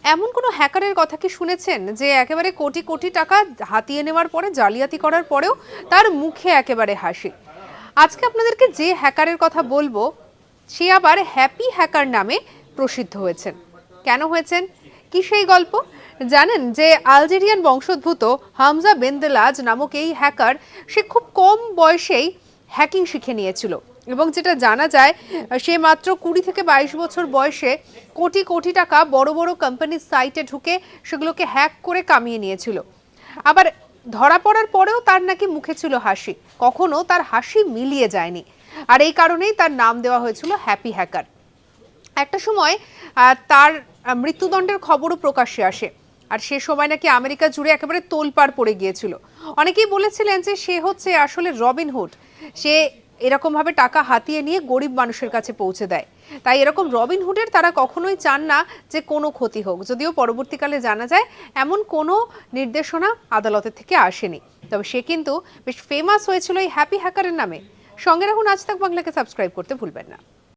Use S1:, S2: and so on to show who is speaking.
S1: এমন কোনো হ্যাকারের কথা কি শুনেছেন যে একেবারে কোটি কোটি টাকা হাতিয়ে নেওয়ার পরে জালিয়াতি করার পরেও তার মুখে একেবারে হাসি? আজকে আপনাদেরকে যে হ্যাকারের কথা বলবো সে আবার হ্যাপি হ্যাকার নামে প্রসিদ্ধ হয়েছেন। কেন হয়েছেন, কি সেই গল্প জানেন? যে আলজেরিয়ান বংশোদ্ভূত হামজা বেন্দেলাজ নামক এই হ্যাকার, সে খুব কম বয়সেই হ্যাকিং শিখে নিয়েছিল এবং যেটা জানা যায় সে মাত্র 20 থেকে 22 বছর বয়সে কোটি কোটি টাকা বড় বড় কোম্পানির সাইটে ঢুকে সেগুলোকে হ্যাক করে কামিয়ে নিয়েছিল। আবার ধরা পড়ার পরেও তার নাকি মুখে ছিল হাসি, কখনো তার হাসি মিলিয়ে যায়নি। আর এই কারণেই তার নাম দেওয়া হয়েছিল হ্যাপি হ্যাকার। একটা সময় তার মৃত্যুদণ্ডের খবরও প্রকাশ্যে আসে, আর সে সময় নাকি আমেরিকা জুড়ে একেবারে তোলপাড় পড়ে গিয়েছিল। অনেকেই বলেছিলেন যে সে হচ্ছে আসলে রবিনহুড, সে এরকমভাবে টাকা হাতিয়ে নিয়ে গরিব মানুষের কাছে পৌঁছে দেয়। তাই এরকম রবিনহুডের তারা কখনোই চান না যে কোনো ক্ষতি হোক, যদিও পরবর্তীকালে জানা যায় এমন কোনো নির্দেশনা আদালতের থেকে আসেনি। তবে সে কিন্তু বেশ ফেমাস হয়েছিল এই হ্যাপি হ্যাকারের নামে। সঙ্গে রাখুন আজ তাক বাংলাকে, সাবস্ক্রাইব করতে ভুলবেন না।